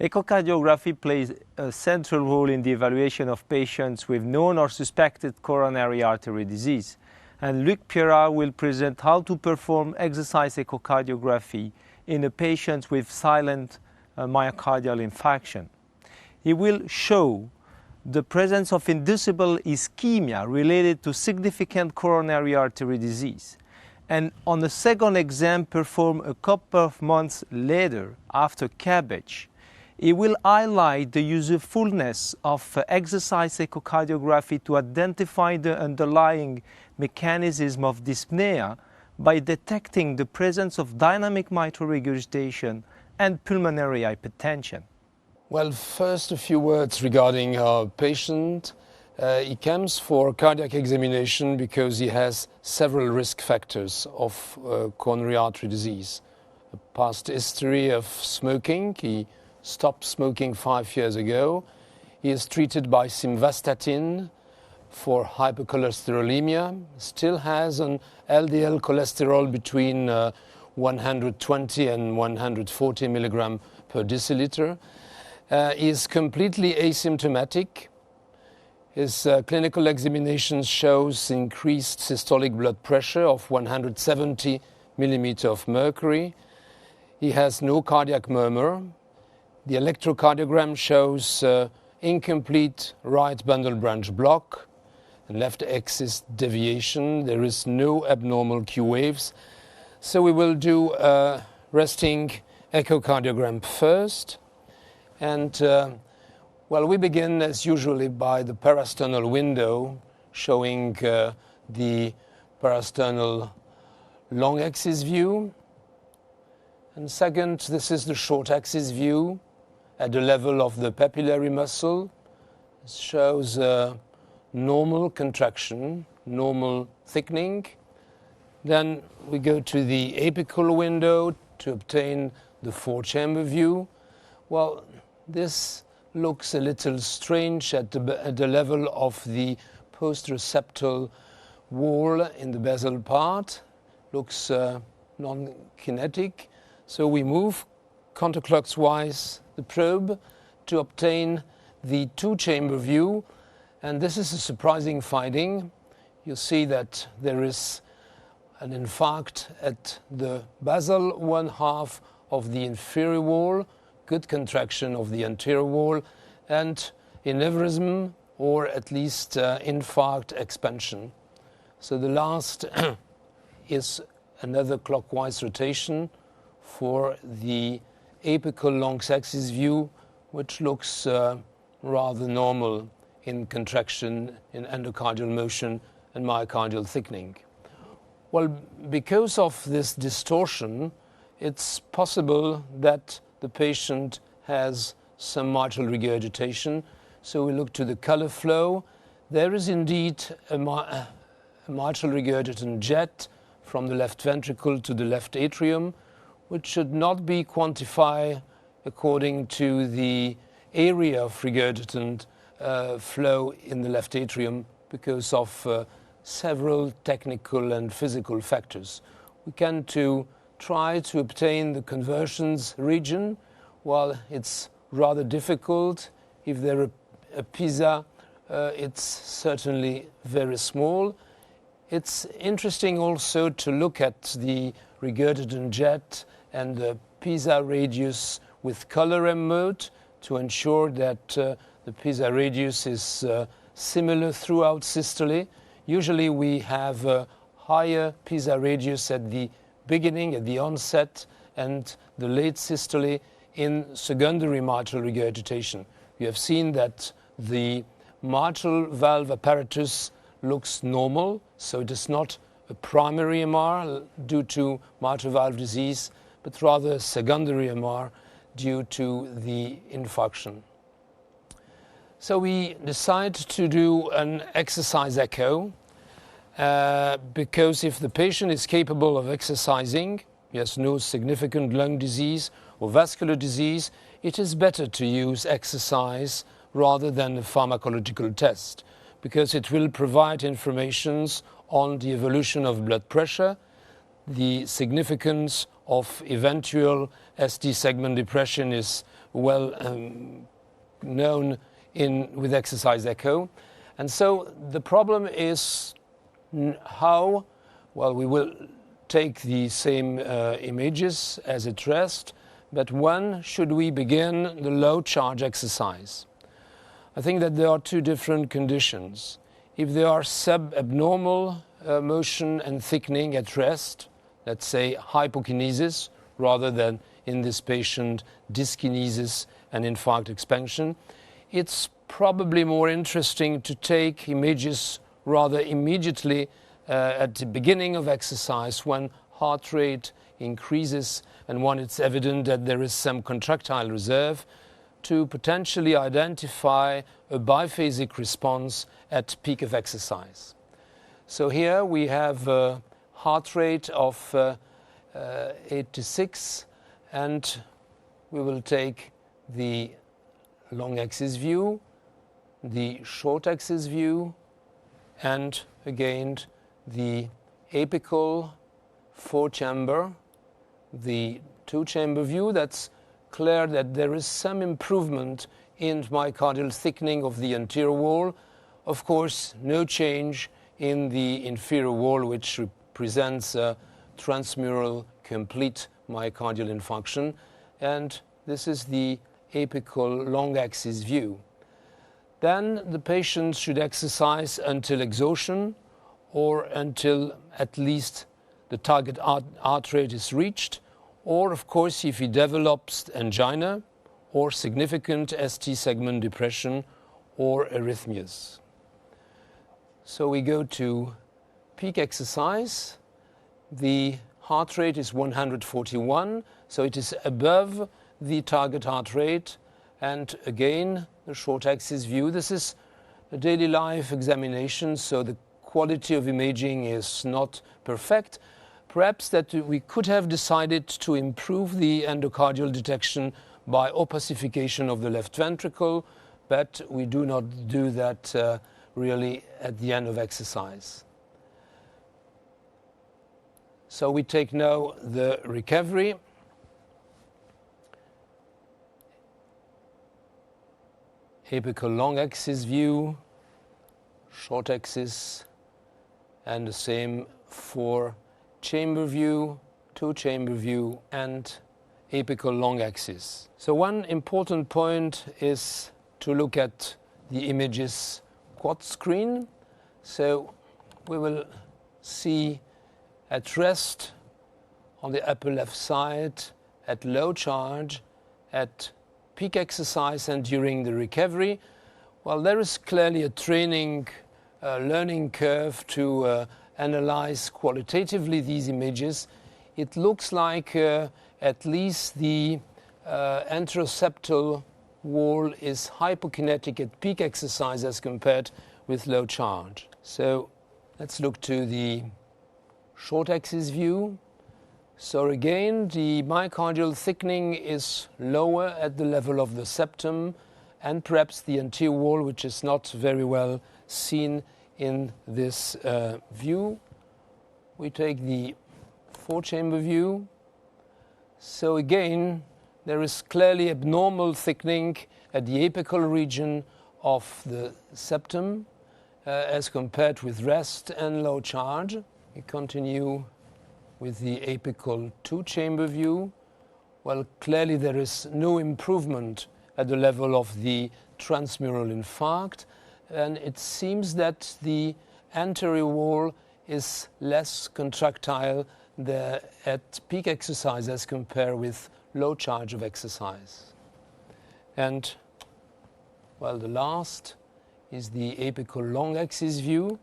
Echocardiography plays a central role in the evaluation of patients with known or suspected coronary artery disease. And Luc Pierrat will present how to perform exercise echocardiography in a patient with silent myocardial infarction. He will show the presence of inducible ischemia related to significant coronary artery disease. And on a second exam performed a couple of months later after CABG, he will highlight the usefulness of exercise echocardiography to identify the underlying mechanism of dyspnea by detecting the presence of dynamic mitral regurgitation and pulmonary hypertension. Well, first a few words regarding our patient. He comes for cardiac examination because he has several risk factors of coronary artery disease. A past history of smoking. He stopped smoking 5 years ago. He is treated by simvastatin for hypercholesterolemia. Still has an LDL cholesterol between 120 and 140 milligram per deciliter. He is completely asymptomatic. His clinical examination shows increased systolic blood pressure of 170 millimeter of mercury. He has no cardiac murmur. The electrocardiogram shows incomplete right bundle branch block and left axis deviation. There is no abnormal Q waves. So we will do a resting echocardiogram first. And well, we begin as usually by the parasternal window showing the parasternal long axis view. And second, this is the short axis view at the level of the papillary muscle. It shows normal contraction, normal thickening. Then we go to the apical window to obtain the four-chamber view. Well, this looks a little strange at the level of the post-receptal wall in the basal part. Looks non-kinetic. So we move counterclockwise the probe to obtain the two-chamber view. And this is a surprising finding. You see that there is an infarct at the basal one half of the inferior wall, good contraction of the anterior wall, and aneurysm, or at least infarct expansion. So the last is another clockwise rotation for the apical long axis view, which looks rather normal in contraction, in endocardial motion, and myocardial thickening. Well, because of this distortion, it's possible that the patient has some mitral regurgitation. So we look to the color flow. There is indeed a mitral regurgitant jet from the left ventricle to the left atrium, which should not be quantified according to the area of regurgitant flow in the left atrium because of several technical and physical factors. We can try to obtain the conversions region. While it's rather difficult, if there are a pisa, it's certainly very small. It's interesting also to look at the regurgitant jet and the pisa radius with color M mode to ensure that the pisa radius is similar throughout systole. Usually we have a higher pisa radius at the beginning, at the onset, and the late systole in secondary mitral regurgitation. You have seen that the mitral valve apparatus looks normal, so it is not a primary MR due to mitral valve disease, but rather a secondary MR due to the infarction. So we decide to do an exercise echo because if the patient is capable of exercising, he has no significant lung disease or vascular disease, it is better to use exercise rather than a pharmacological test because it will provide information on the evolution of blood pressure, the significance of eventual ST segment depression is well known with exercise echo. And so the problem is how, well, we will take the same images as at rest, but when should we begin the low charge exercise? I think that there are two different conditions. If there are subabnormal motion and thickening at rest, let's say hypokinesis rather than in this patient dyskinesis and infarct expansion, it's probably more interesting to take images rather immediately at the beginning of exercise when heart rate increases and when it's evident that there is some contractile reserve, to potentially identify a biphasic response at peak of exercise. So here we have a heart rate of 86, and we will take the long axis view, the short axis view, and again the apical 4-chamber, the 2-chamber view. That's clear that there is some improvement in myocardial thickening of the anterior wall. Of course, no change in the inferior wall, which represents a transmural complete myocardial infarction. And this is the apical long axis view. Then the patient should exercise until exhaustion or until at least the target heart rate is reached, or of course if he develops angina or significant ST segment depression or arrhythmias. So we go to peak exercise. The heart rate is 141, so it is above the target heart rate. And again, the short axis view. This is a daily life examination, so the quality of imaging is not perfect. Perhaps that we could have decided to improve the endocardial detection by opacification of the left ventricle, but we do not do that really at the end of exercise. So we take now the recovery. Apical long axis view, short axis, and the same for chamber view, 2-chamber view, and apical long axis. So one important point is to look at the images quad screen. So we will see at rest on the upper left side, at low charge, at peak exercise and during the recovery. Well, there is clearly a training learning curve to analyze qualitatively these images. It looks like at least the anteroseptal wall is hypokinetic at peak exercise as compared with low charge. So let's look to the short axis view. So again, the myocardial thickening is lower at the level of the septum and perhaps the anterior wall, which is not very well seen in this view. We take the 4-chamber view. So again, there is clearly abnormal thickening at the apical region of the septum as compared with rest and low charge. We continue with the apical 2-chamber view. Well, clearly there is no improvement at the level of the transmural infarct, and it seems that the anterior wall is less contractile at peak exercise as compared with low charge of exercise. And, well, the last is the apical long axis view,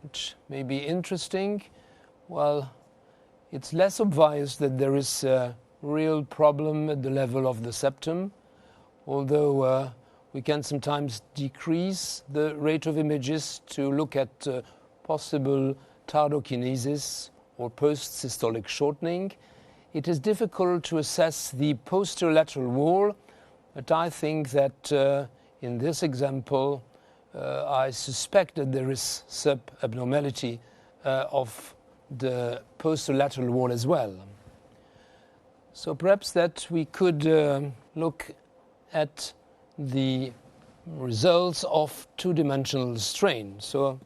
which may be interesting. Well, it's less obvious that there is a real problem at the level of the septum, although we can sometimes decrease the rate of images to look at possible tardokinesis or post-systolic shortening. It is difficult to assess the posterolateral wall, but I think that in this example, I suspect that there is subabnormality of the posterolateral wall as well. So perhaps that we could look at the results of two-dimensional strain. So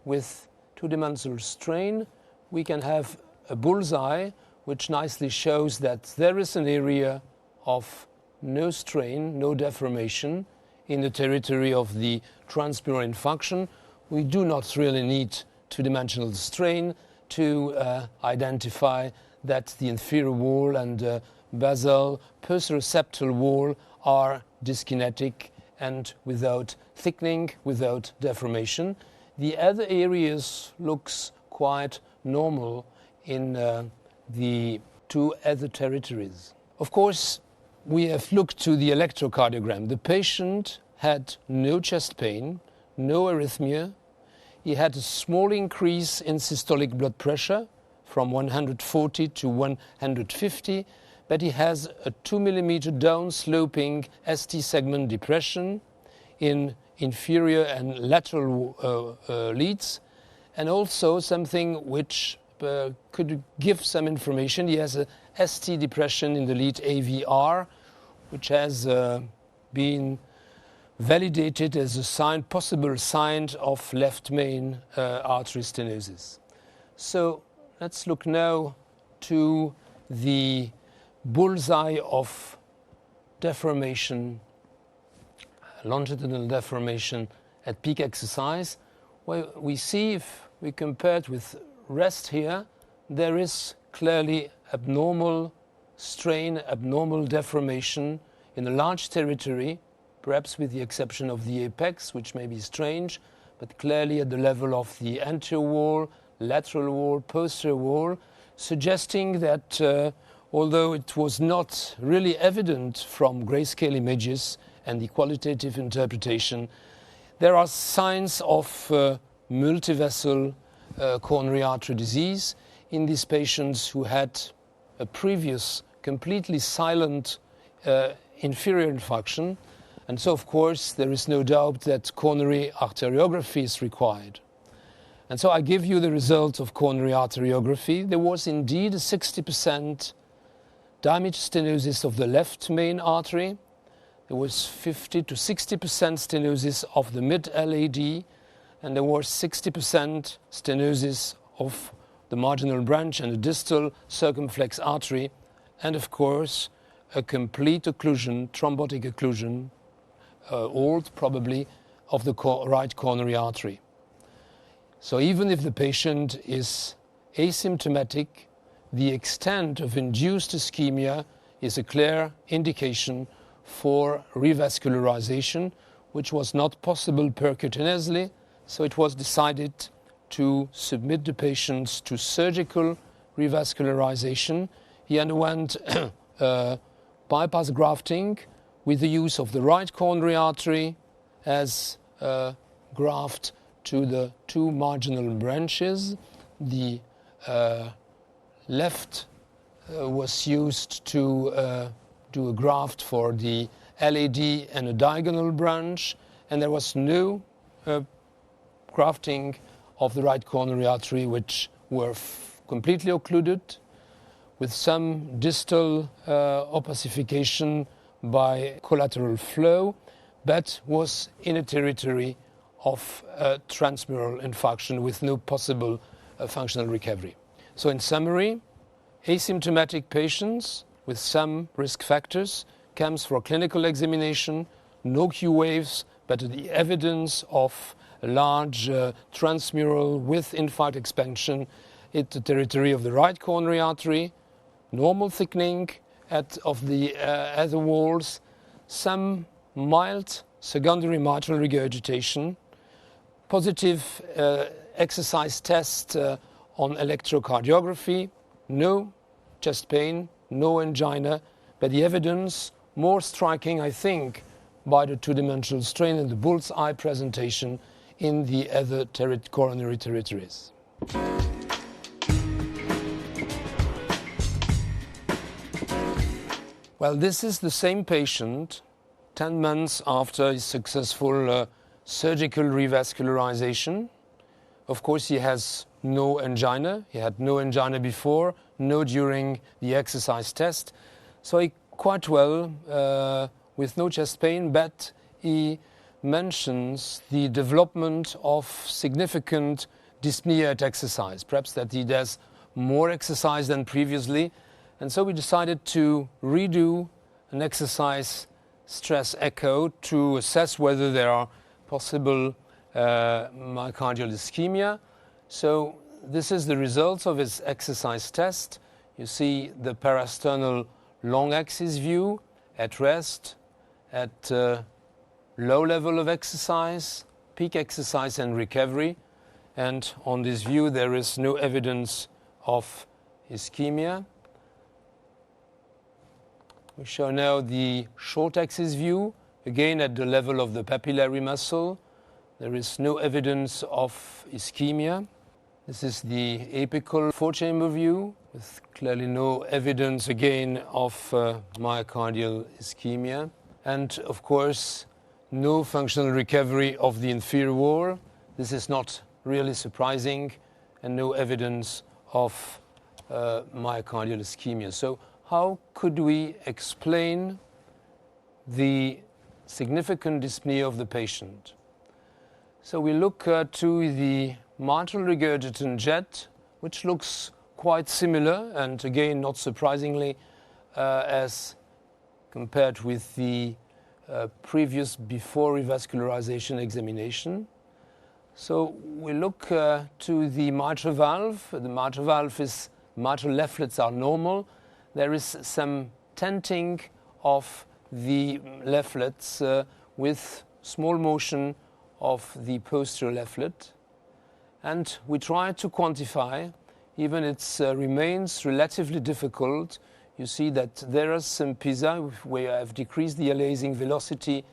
with two-dimensional strain, we can have a bullseye which nicely shows that there is an area of no strain, no deformation in the territory of the transmural infarction. We do not really need two-dimensional strain to identify that the inferior wall and basal perceptual wall are dyskinetic and without thickening, without deformation. The other areas looks quite normal in the two other territories. Of course, we have looked to the electrocardiogram. The patient had no chest pain, no arrhythmia. He had a small increase in systolic blood pressure from 140 to 150, but he has a 2 millimeter down-sloping ST segment depression in inferior and lateral leads, and also something which could give some information. He has a ST depression in the lead AVR, which has been validated as a possible sign of left main artery stenosis. So let's look now to the bullseye of deformation, longitudinal deformation at peak exercise, where we see, if we compare it with rest here, there is clearly abnormal strain, abnormal deformation in a large territory, perhaps with the exception of the apex, which may be strange, but clearly at the level of the anterior wall, lateral wall, posterior wall, suggesting that although it was not really evident from grayscale images and the qualitative interpretation, there are signs of multivessel coronary artery disease in these patients who had a previous completely silent inferior infarction. And so, of course, there is no doubt that coronary arteriography is required. And so I give you the result of coronary arteriography. There was indeed a 60% diameter stenosis of the left main artery. There was 50 to 60% stenosis of the mid-LAD, and there was 60% stenosis of the marginal branch and the distal circumflex artery, and of course a complete occlusion, thrombotic occlusion, old probably, of the right coronary artery. So even if the patient is asymptomatic, the extent of induced ischemia is a clear indication for revascularization, which was not possible percutaneously, so it was decided to submit the patients to surgical revascularization. He underwent bypass grafting with the use of the right coronary artery as a graft to the two marginal branches. The left was used to do a graft for the LAD and a diagonal branch, and there was no grafting of the right coronary artery, which were completely occluded, with some distal opacification by collateral flow, but was in a territory of transmural infarction with no possible functional recovery. So in summary, asymptomatic patients with some risk factors comes for clinical examination, no Q waves, but the evidence of a large transmural with infarct expansion in the territory of the right coronary artery, normal thickening of the other walls, some mild secondary mitral regurgitation, positive exercise test on electrocardiography, no chest pain, no angina, but the evidence more striking, I think, by the two-dimensional strain and the bull's eye presentation in the other coronary territories. Well, this is the same patient 10 months after his successful surgical revascularization. Of course, he has no angina. He had no angina before, no during the exercise test. So he quite well with no chest pain, but he mentions the development of significant dyspnea at exercise, perhaps that he does more exercise than previously. And so we decided to redo an exercise stress echo to assess whether there are possible myocardial ischemia. So this is the results of his exercise test. You see the parasternal long axis view at rest, at low level of exercise, peak exercise and recovery. And on this view there is no evidence of ischemia. We show now the short axis view, again at the level of the papillary muscle. There is no evidence of ischemia. This is the apical four-chamber view with clearly no evidence again of myocardial ischemia. And of course, no functional recovery of the inferior wall. This is not really surprising, and no evidence of myocardial ischemia. So how could we explain the significant dyspnea of the patient? So we look to the mitral regurgitant jet, which looks quite similar, and again, not surprisingly, as compared with the previous before revascularization examination. So we look to the mitral valve. The mitral valve is, mitral leaflets are normal. There is some tenting of the leaflets with small motion of the posterior leaflet. And we try to quantify, even it remains relatively difficult. You see that there is some PISA where I have decreased the aliasing velocity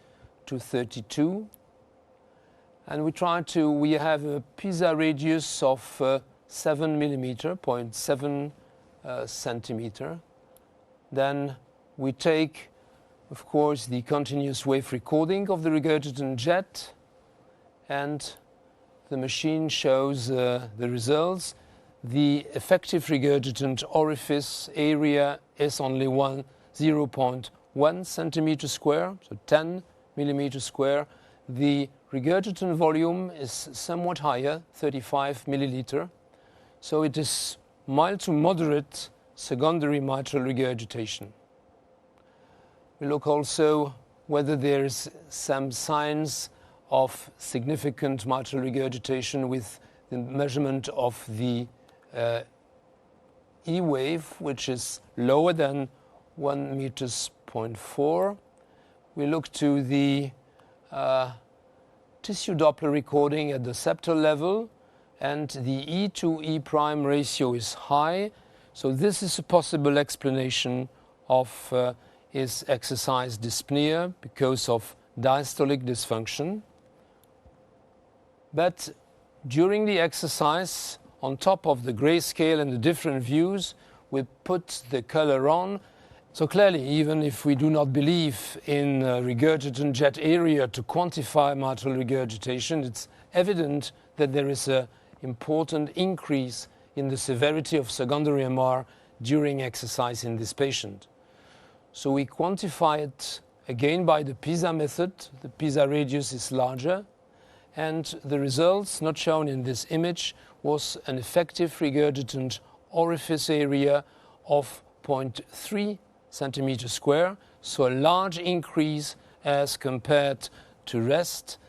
to 32. And we have a PISA radius of 7 millimeter, 0.7 centimeter. Then we take, of course, the continuous wave recording of the regurgitant jet, and the machine shows the results. The effective regurgitant orifice area is only 0.1 centimeter square, so 10 millimeter square. The regurgitant volume is somewhat higher, 35 milliliter. So it is mild to moderate secondary mitral regurgitation. We look also whether there is some signs of significant mitral regurgitation with the measurement of the E wave, which is lower than 1 meters 0.4. We look to the tissue Doppler recording at the septal level, and the E to E prime ratio is high. So this is a possible explanation of his exercise dyspnea because of diastolic dysfunction. But during the exercise, on top of the grayscale and the different views, we put the color on. So clearly, even if we do not believe in regurgitant jet area to quantify mitral regurgitation, it's evident that there is an important increase in the severity of secondary MR during exercise in this patient. So we quantify it again by the PISA method. The PISA radius is larger, and the results not shown in this image was an effective regurgitant orifice area of 0.3 centimeter square, so a large increase as compared to rest,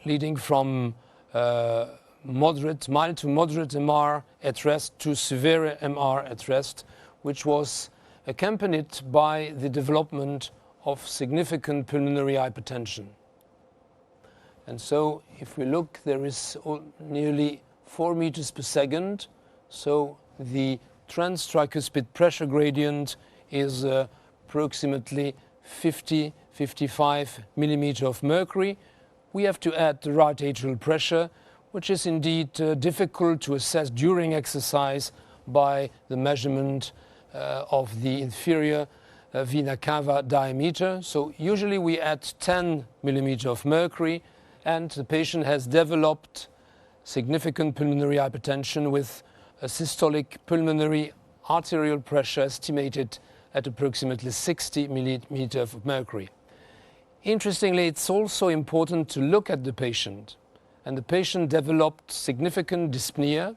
leading from mild to moderate MR at rest to severe MR at rest, which was accompanied by the development of significant pulmonary hypertension. And so if we look, there is nearly 4 meters per second, so the transtricuspid pressure gradient is approximately 50-55 millimeter of mercury. We have to add the right atrial pressure, which is indeed difficult to assess during exercise by the measurement of the inferior vena cava diameter. So usually we add 10 millimeter of mercury, and the patient has developed significant pulmonary hypertension with a systolic pulmonary arterial pressure estimated at approximately 60 millimeters of mercury. Interestingly, it's also important to look at the patient. And the patient developed significant dyspnea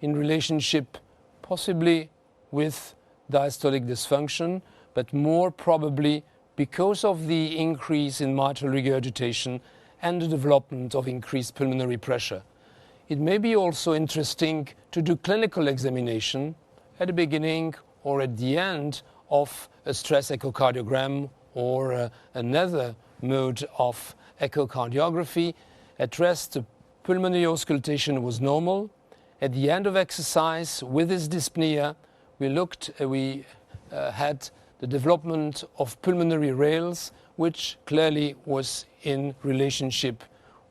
in relationship possibly with diastolic dysfunction, but more probably because of the increase in mitral regurgitation and the development of increased pulmonary pressure. It may be also interesting to do clinical examination at the beginning or at the end of a stress echocardiogram or another mode of echocardiography. At rest, the pulmonary auscultation was normal. At the end of exercise, with his dyspnea, we had the development of pulmonary rales, which clearly was in relationship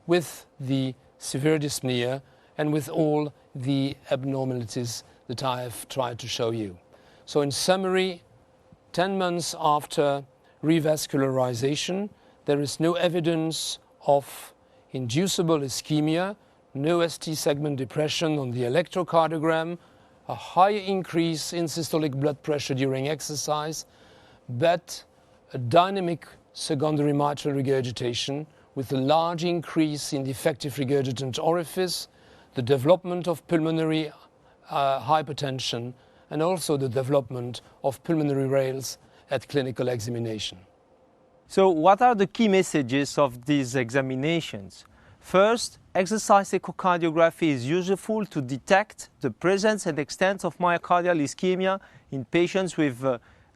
with the severe dyspnea and with all the abnormalities that I have tried to show you. So in summary, 10 months after revascularization, there is no evidence of inducible ischemia, no ST segment depression on the electrocardiogram, a high increase in systolic blood pressure during exercise, but a dynamic secondary mitral regurgitation with a large increase in the effective regurgitant orifice, the development of pulmonary hypertension, and also the development of pulmonary rales at clinical examination. So what are the key messages of these examinations? First, exercise echocardiography is useful to detect the presence and extent of myocardial ischemia in patients with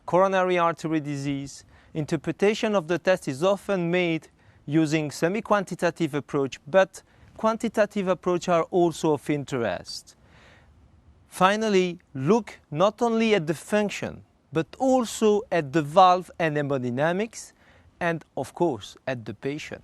coronary artery disease. Interpretation of the test is often made using semi-quantitative approach, but quantitative approach are also of interest. Finally, look not only at the function, but also at the valve and hemodynamics, and of course at the patient.